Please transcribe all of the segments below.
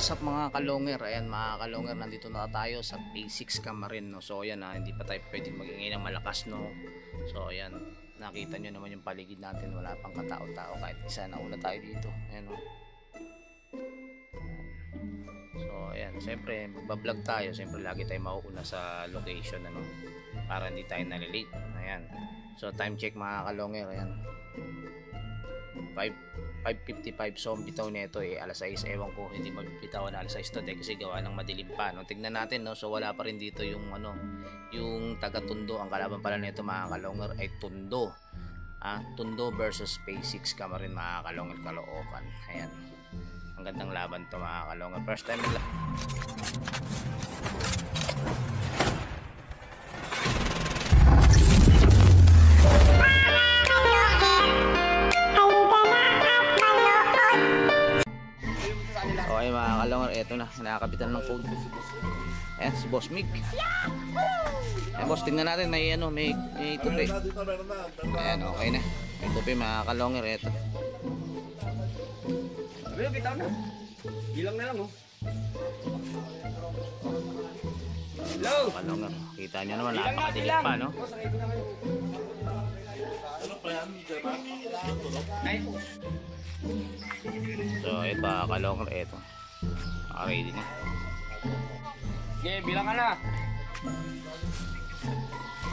What's up mga kalonger? Ayan mga kalonger, nandito na tayo sa P6 Camarin, no? So ayan, hindi pa tayo pwedeng magingay ng malakas, no? So ayan, nakita nyo naman yung paligid natin, wala pang katao-tao kahit isa. Nauna tayo dito, ayan, no? So ayan, siyempre magbablog tayo, siyempre lagi tayo mauuna sa location, ano, para hindi tayo nalilate. Ayan, so time check mga kalonger, ayan, 5:55. So bitaw nito alas 6. Ewan ko, hindi magbitawan na alas 6 today kasi gawa ng madilim pa, no? Tignan natin, no? So wala pa rin dito yung ano, yung taga Tondo. Ang kalaban pala nito mga kalonger ay Tondo. Tondo versus P6 Camarin mga kalonger, Caloocan. Ayan, ang gandang laban to mga kalonger. First time nila. Okay mga kalonger, eto na, nakakabitan ng code. Ayan si Boss Mig. Ayan boss, tingnan natin, may ano, may tupi. Ayan, okay na, may tupi mga kalonger. Eto bitaw na, bilang na lang, oh. Hello kalonger, kita nyo naman, napakadilit pa, no? So ito mga kalonger, eto ready na. Okay, bilang ka na.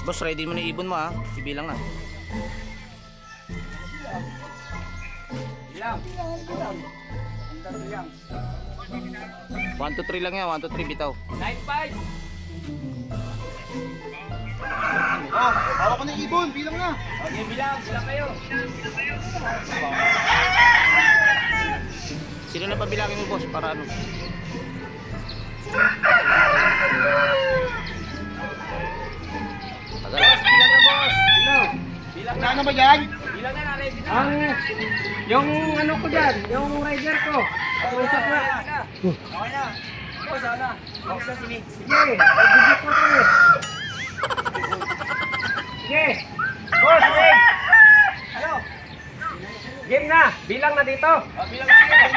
Boss, ready mo na ibon mo, ibilang na. Bilang. 1 to 3 lang yan, 1 to 3 bitaw. 9-5. Oh, hawak ko na yung ibon, bilang na. Okay, bilang kayo. Sino na pabilangin mo boss para ano? Tagal. Boss, bilang na boss. Bilang na. Ano ba yan? Bilang na, ready na. Yung ano ko dyan, yung rider ko. Usap na. Okay na. Boss, sana. Boss na sige. Sige, bibig ko to. Sige. Boss, game. Ano? Game na. Bilang na dito. Bilang na. Bilang.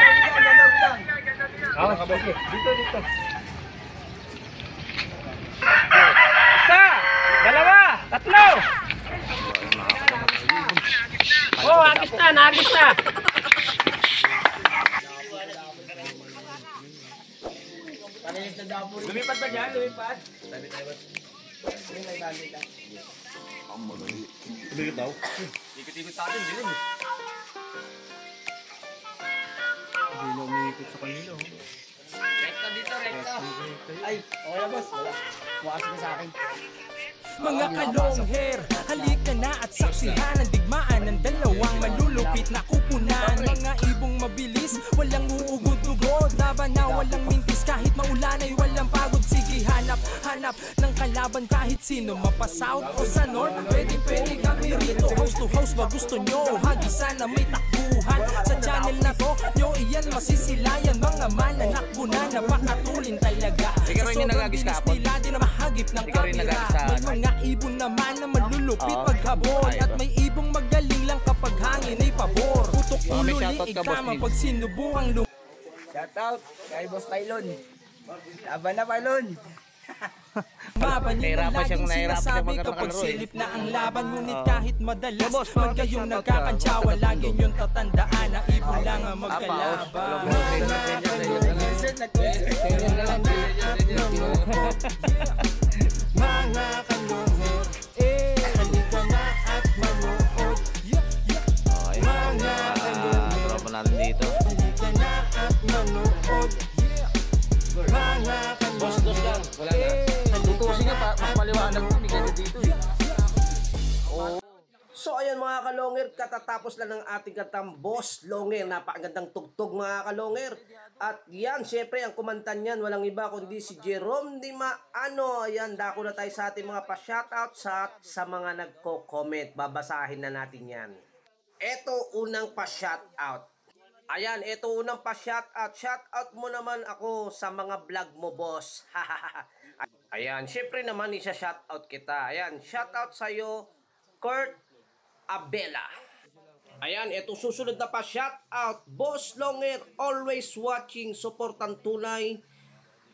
Oh, sige. Dito. Isa, dalawa, tatlo. Oh, agis na. Lumipat ba dyan? Lumipat? Bigat daw. Ikot-ikot sa atin, dilim. Hindi na umiikot sa kanila. Rekta dito, rekta. Ay, okay na boss. Wala. Bukas ka sa akin. Mga kalong hair, halika na at saksihan ang digmaan ng dalawang malulupit na kupunan. Mga ibong mabilis, walang uugod-ugod, laban na walang mintis, kahit maulan ay walang pagod. Sige, hanap ng kalaban kahit sino, mapa-south o sa north, pwede kami rito. House to house ba gusto nyo? Hagisan na may takbuhan sa channel na to, nyo iyan masisilayan. Mga mananakbo na napakatulin talaga. Sa sobrang bilis nila, di na mahagip ng kamera. May mga ibon naman na malulupit paghabol, at may ibong magaling lang kapag hangin ay pabor. Putok ulo ni ikama pag sinubukang Shoutout kay Boss Tylon. Laban na, Tylon. Mabanin na laging sinasabi kapag silip na ang laban. Ngunit kahit madalas man kayong nagkakantsawa, lagi nyong tatandaan na ibon lang ang magkalaban. Mga kalungher, halika na at manood. Mga kalungher, tropa natin dito. halika na at manood. Mga kalungher, Wala na. Tutusin nyo pa, mas maliwanag mo, hindi ganyan dito. So ayan mga kalonger, katatapos lang ng ating kantang Boss Longer. Napakagandang tugtog mga kalonger. At yan, syempre ang kumanta niyan, walang iba kundi si Jerome Di Maano. Ayan, dako na tayo sa ating mga pa-shoutout sa mga nagko-comment. Babasahin na natin yan. Eto unang pa-shoutout. Ayan, eto unang pa-shoutout. Shoutout mo naman ako sa mga vlog mo, boss. Ayan, syempre naman isa-shoutout kita. Ayan, shoutout sa'yo, Kurt Abela. Ayan, ito susunod na pa, shout out Boss Longer, always watching, suportang tunay,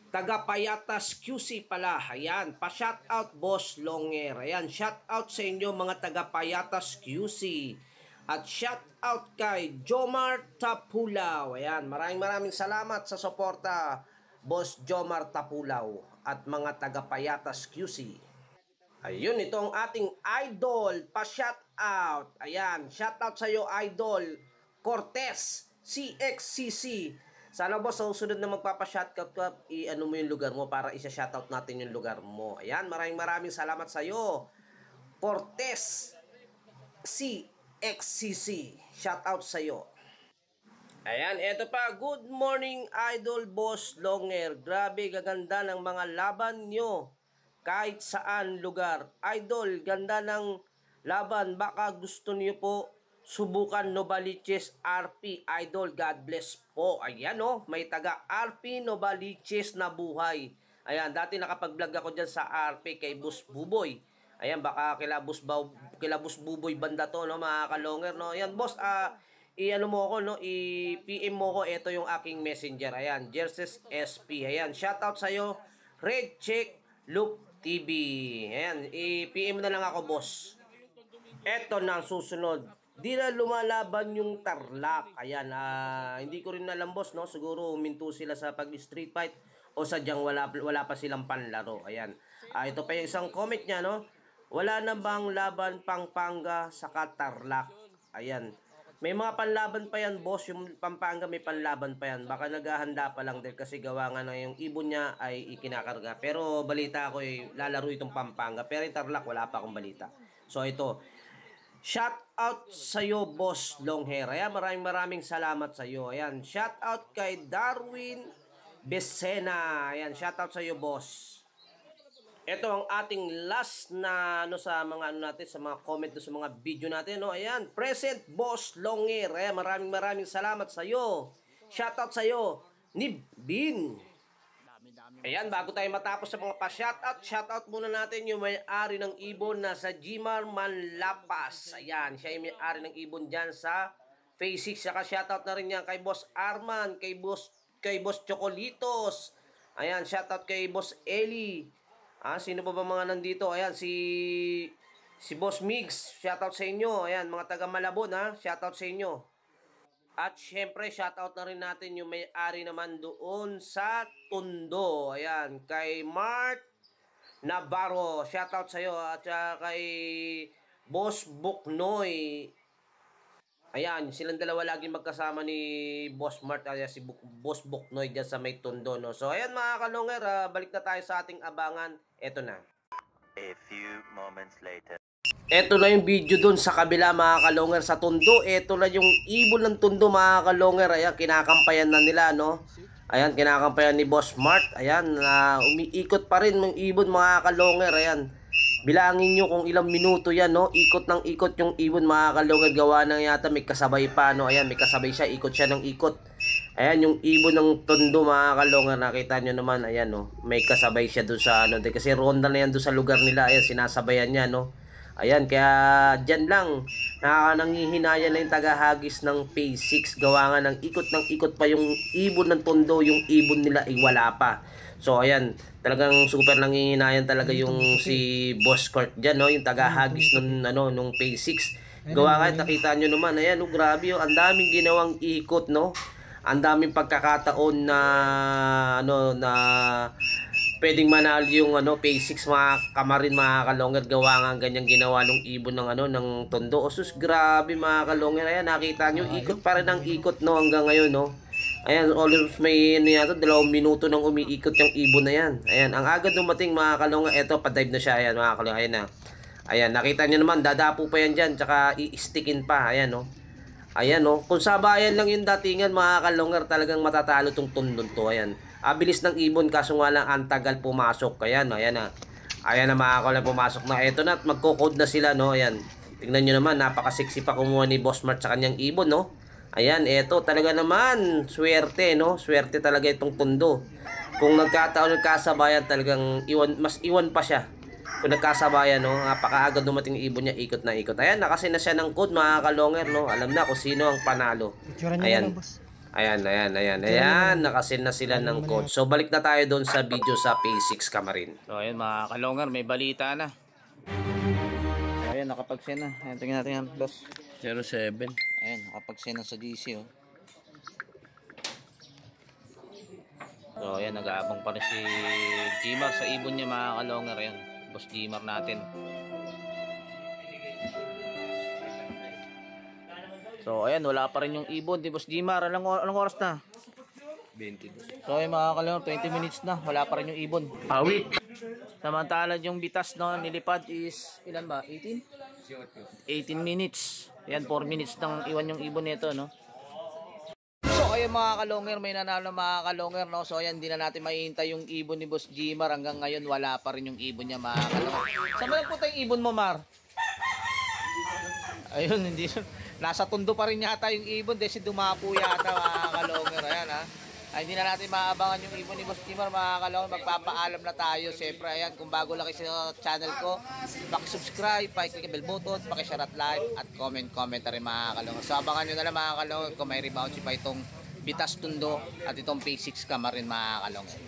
taga Payatas QC pala. Ayan, pa shout out Boss Longer. Ayan, shout out sa inyo mga taga Payatas QC. At shout out kay Jomar Tapulaw. Ayan, maraming salamat sa suporta Boss Jomar Tapulaw at mga taga Payatas QC. Ayun, ito ang ating idol, pa-shout out. Ayan, shout out sa iyo, idol Cortez, CXCC. Sana boss, sa susunod na magpapa-shout out ka, i-ano mo yung lugar mo para isa-shout out natin yung lugar mo. Ayan, maraming salamat sa iyo, Cortez, CXCC. Shout out sa iyo. Ayan, eto pa, good morning, idol Boss Longer. Grabe, gaganda ng mga laban nyo. Kahit saan lugar. Idol, ganda ng laban. Baka gusto niyo po subukan Novaliches RP. Idol, God bless po. Ayan o, may taga RP Novaliches na buhay. Ayan, dati nakapag-vlog ako dyan sa RP kay Boss Buboy. Ayan, baka kila Boss Buboy banda to, no, mga Kalonger, no. Ayan, boss, i-ano mo ako, no, i-PM mo ko, ito yung aking messenger. Ayan, Jerses SP. Ayan, shoutout sa'yo, Red Check Loop TV. Ayan, i-PM na lang ako, boss. Eto na ang susunod. Di na lumalaban yung Tarlac. Ayan, hindi ko rin alam, boss, no? Siguro huminto sila sa pag-street fight o sadyang wala pa silang panlaro. Ayan. Ito pa yung isang comment niya, no? Wala na bang laban Pampanga sa Tarlac? Ayan. May mga panlaban pa yan, boss. Yung Pampanga may panlaban pa yan. Baka naghahanda pa lang din kasi gawa nga na yung ibon niya ay ikinakarga. Pero balita ko lalaro itong Pampanga. Pero yung Tarlac wala pa akong balita. So ito, shout out sa'yo, Boss Longhair. Ayan, maraming salamat sa'yo. Ayan, shout out kay Darwin Besena. Ayan, shout out sa'yo, boss. Ito ang ating last na sa mga natin, sa mga comment sa mga video natin, no. Ayan, present Boss Longer. Ayan, maraming salamat sa iyo. Shoutout sa iyo, Nibbin. Ayan, bago tayo matapos sa mga shoutout muna natin yung may-ari ng ibon na sa Jimar Manlapas. Ayan, siya yung may-ari ng ibon diyan sa Phase 6. Saka shoutout na rin yan kay Boss Arman, kay Boss Chocolitos. Ayan, shoutout kay Boss Eli. Sino pa ba mga nandito? Ayan, si Boss Migs, shoutout sa inyo. Ayan, mga taga Malabon, shoutout sa inyo. At syempre, shoutout na rin natin yung may-ari naman doon sa Tondo. Ayan, kay Mart Navarro, shoutout sa iyo. At kay Boss Buknoy. Ayan, silang dalawa lagi magkasama ni Boss Mart, si Boss Buknoy dyan sa may Tondo, no? So, ayan mga Kalonger, balik na tayo sa ating abangan. Eto na. A few moments later. Eto na yung video dun sa kabila mga Kalonger sa Tondo. Eto na yung ibon ng Tondo mga Kalonger. Ayan, kinakampayan na nila, no? Ayan, kinakampayan ni Boss Mart. Ayan, umiikot pa rin ng ibon mga Kalonger. Ayan, bilangin nyo kung ilang minuto yan, no? Ikot ng ikot yung ibon mga Kalonger. Gawa na yata may kasabay pa, no? Ayan, may kasabay siya, ikot siya ng ikot. Ayan, yung ibon ng Tondo mga Kalonger, nakita nyo naman, ayan, no? May kasabay siya doon sa, ano, kasi ronda na yan doon sa lugar nila. Ayan, sinasabayan niya, no? Ayan, kaya dyan lang, nangihinaya na yung tagahagis ng Phase 6. Gawa nga ng ikot pa yung ibon ng Tondo, yung ibon nila ay wala pa. So, ayan, talagang super nangihinayan talaga yung si Boss Kurt dyan, no? Yung tagahagis nung Phase 6. Gawa nga, nakita nyo naman, ayan, no? Grabe, ang daming ginawang ikot, no? Ang daming pagkakataon na pwedeng manalo yung Phase 6 mga kamarin mga Kalonger. Gawa nga ganyang ginawa nung ibon ng ng Tondo. Osus, grabe mga Kalonger. Ayan, nakita nyo, ikot pa rin ang ikot, no, hanggang ngayon, no. Ayan, almost may 2 minuto nang umiikot yung ibon na yan. Ayan, ang agad dumating mga Kalonger. Eto, pa-dive na siya. Ayan mga Kalonger, ayan na. Ayan, nakita nyo naman, dadapo pa yan dyan, tsaka i-stickin pa. Ayan, no. Ayan, no. Kung sabayan lang yung datingan mga Kalonger, talagang matatalo tong Tondo to. Ayan. Bilis ng ibon, kaso nga lang ang tagal pumasok. Ayan, ayan na. Ayan na mga Kalonger, pumasok na. Eto na, at magko-code na sila, no. Ayan. Tingnan nyo naman, napaka-sexy pa kumuha ni Boss Mart sa kanyang ibon, no. Ayan, eto talaga naman, swerte, no. Swerte talaga itong Tondo. Kung nagkataon nagkasabayan, talagang mas iwan pa siya. kung nagkasabayan, no, napakaagad dumating yung ibon niya, ikot na ikot. Ayan, nakasin na siya ng code, mga kalonger, no. Alam na kung sino ang panalo. Ayan. Ayan, nakasin na sila ng code. So, balik na tayo doon sa video sa P6 Kamarin. So ayan mga kalonger, may balita na. Ayan, nakapag-send na. Ayan, tingnan natin yan, boss. 07. Ayan, nakapag-send na sa GC, oh. So ayan, nag-aabang pa rin si Gmar sa ibon niya, mga kalonger. Ayan, boss Gmar natin. So ayan, wala pa rin yung ibon di boss Gmar. Anong oras na? 22. So ayan mga kalonger, 20 minutes na, wala pa rin yung ibon. Awit. Samantala yung bitas, no, nilipad is ilan ba? 18? 18 minutes. Ayan, 4 minutes nang iwan yung ibon nito, no. So ayan mga kalonger, may nanalo mga kalonger, no. So ayan, hindi na natin mahihintay yung ibon ni boss Gmar. Hanggang ngayon wala pa rin yung ibon niya, mga kalonger. Saan ba nagpunta yung ibon mo, Mar? Ayun, hindi. Nasa tundo pa rin yata yung ibon dahil dumapo yata, mga kalonger. Ayan, ha. Ay, hindi na natin maabangan yung ibon ni boss Gmar, mga kalonger. Magpapaalam na tayo. Siyempre, ayan, kung bago lang kayo sa channel ko, paki-subscribe, paki-click bell button, paki-share at like, at comment rin, mga kalonger. So abangan nyo na lang, mga kalonger, kung may rebound si pa itong Bitas Tundo at itong P6 Kamarin, mga kalonger.